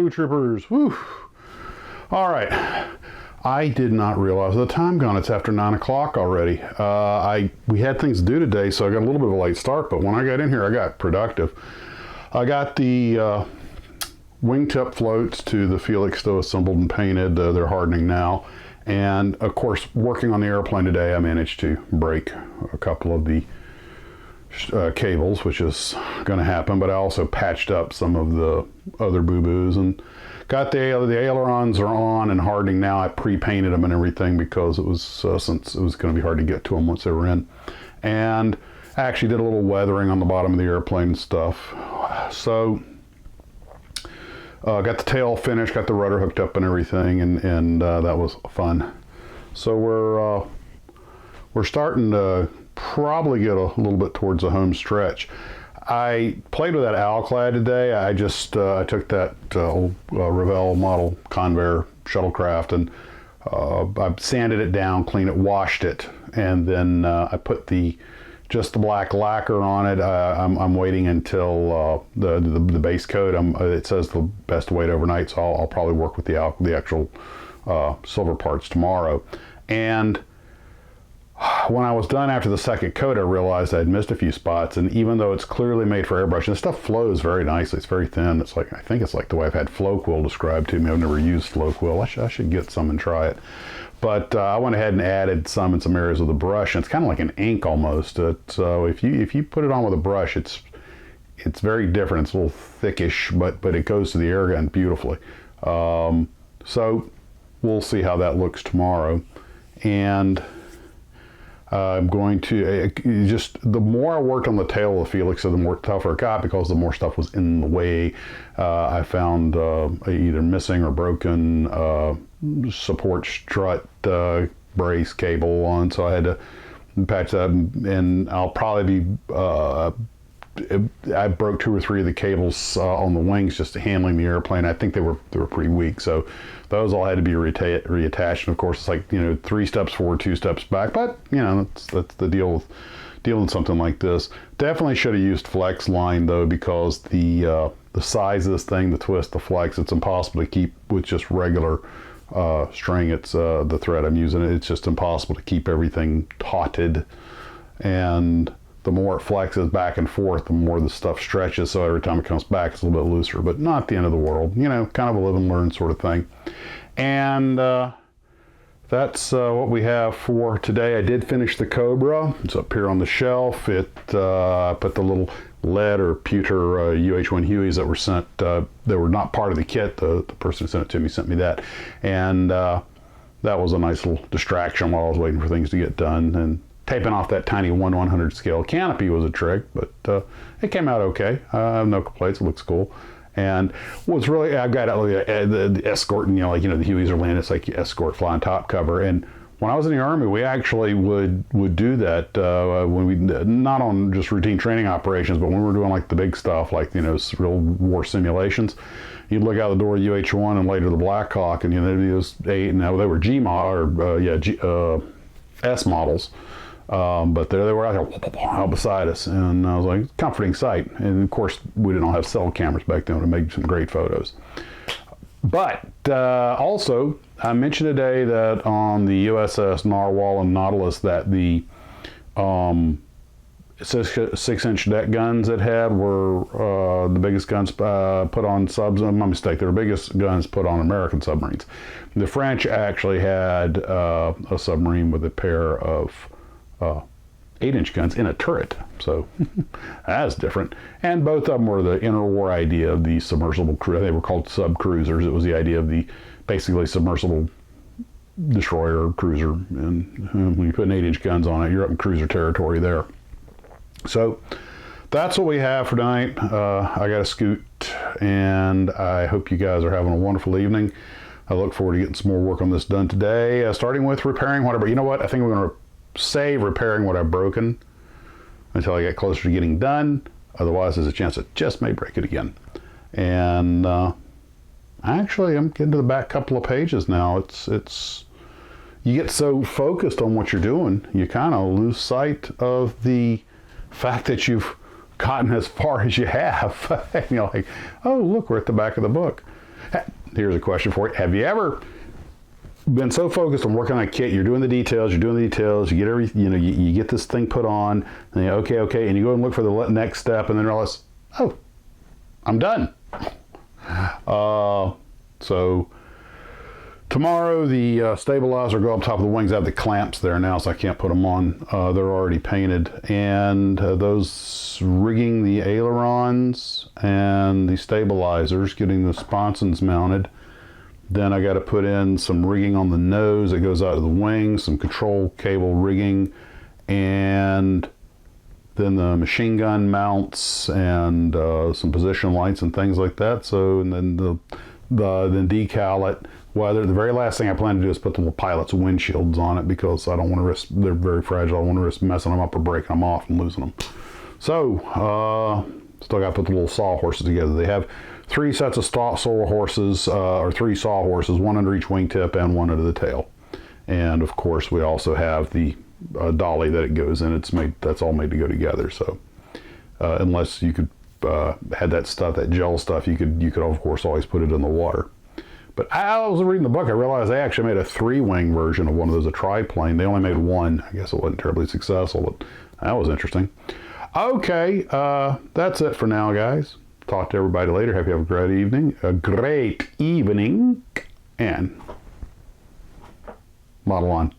blue troopers. Whew. All right. I did not realize the time gone. It's after 9 o'clock already. We had things to do today, so I got a little bit of a late start, but when I got in here, I got productive. I got the wingtip floats to the Felixstowe assembled and painted. They're hardening now. And of course, working on the airplane today, I managed to break a couple of the cables, which is going to happen, but I also patched up some of the other boo-boos and got the ailerons are on and hardening now. I pre-painted them and everything because it was since it was going to be hard to get to them once they were in. And I actually did a little weathering on the bottom of the airplane and stuff. So got the tail finished, got the rudder hooked up and everything, and that was fun. So we're starting to probably get a little bit towards the home stretch. I played with that Alclad today. I just I took that old Revell model Convair shuttlecraft and I sanded it down, cleaned it, washed it, and then I put just the black lacquer on it. I'm waiting until the base coat. It says the best to wait overnight, so I'll probably work with the actual silver parts tomorrow. And when I was done after the second coat, I realized I'd missed a few spots, and even though it's clearly made for airbrush, and the stuff flows very nicely. It's very thin. It's like, I think it's like the way I've had Floquil described to me. I've never used Floquil. I should get some and try it. But I went ahead and added some in some areas with the brush, and it's kind of like an ink almost. So if you put it on with a brush, it's very different. It's a little thickish, but it goes to the air gun beautifully. So we'll see how that looks tomorrow. And I'm going to just, the more I worked on the tail of the Felix, the more tougher it got because the more stuff was in the way. I found either missing or broken support strut brace cable on, so I had to patch that, and I'll probably be I broke 2 or 3 of the cables on the wings just handling the airplane. I think they were pretty weak, so those all had to be reattached. And of course, it's like 3 steps forward, 2 steps back. But that's the deal with dealing with something like this. Definitely should have used flex line though, because the size of this thing, the twist, the flex, it's impossible to keep with just regular string. It's the thread I'm using. It's just impossible to keep everything tauted, and the more it flexes back and forth, the more the stuff stretches, so every time it comes back, it's a little bit looser, but not the end of the world. Kind of a live and learn sort of thing. And that's what we have for today. I did finish the Cobra. It's up here on the shelf. I put the little lead or pewter UH-1 Hueys that were sent, they were not part of the kit. The person who sent it to me sent me that. And that was a nice little distraction while I was waiting for things to get done. And taping off that tiny 1/100 scale canopy was a trick, but it came out okay. I have no complaints. It looks cool. And what's really, I've got the Escort, and the Hueys are landing. It's like Escort flying top cover. And when I was in the Army, we actually would do that when we, not on just routine training operations, but when we were doing like the big stuff, like real war simulations. You'd look out the door of UH-1 and later the Black Hawk, and those 8, now they were S models. But there they were out beside us, and I was like, comforting sight. And of course, we didn't all have cell cameras back then to make some great photos. But also, I mentioned today that on the USS Narwhal and Nautilus that the 6-inch deck guns it had were the biggest guns put on subs. My mistake, they were biggest guns put on American submarines. The French actually had a submarine with a pair of 8-inch guns in a turret, so that's different. And both of them were the interwar idea of the submersible crew. They were called sub-cruisers. It was the idea of the basically submersible destroyer or cruiser, and when you put 8-inch guns on it, you're up in cruiser territory there. So that's what we have for tonight. I got to scoot, and I hope you guys are having a wonderful evening. I look forward to getting some more work on this done today, starting with repairing whatever. You know what? I think we're going to save repairing what I've broken until I get closer to getting done. Otherwise, there's a chance it just may break it again. And actually, I'm getting to the back couple of pages now. It's you get so focused on what you're doing, you kind of lose sight of the fact that you've gotten as far as you have. And you're like, oh, look, we're at the back of the book. Here's a question for you. Have you ever been so focused on working on a kit, you're doing the details, you get you get this thing put on, and okay, and you go and look for the next step, and then realize, oh, I'm done. So tomorrow the stabilizer go up top of the wings. I have the clamps there now, so I can't put them on. They're already painted, and those rigging the ailerons and the stabilizers, getting the sponsons mounted. Then I got to put in some rigging on the nose that goes out of the wings, some control cable rigging, and then the machine gun mounts and some position lights and things like that. So, and then then decal it. Well, the very last thing I plan to do is put the little pilot's windshields on it, because I don't want to risk, they're very fragile. I don't want to risk messing them up or breaking them off and losing them. So, still got to put the little sawhorses together. They have 3 sets of sawhorses, or 3 sawhorses, 1 under each wingtip and 1 under the tail. And of course, we also have the dolly that it goes in. That's all made to go together. So, unless you could had that stuff, that gel stuff, you could of course always put it in the water. But I was reading the book, I realized they actually made a 3-wing version of one of those, a triplane. They only made 1. I guess it wasn't terribly successful, but that was interesting. Okay, that's it for now, guys. Talk to everybody later. Hope you have a great evening, and model on.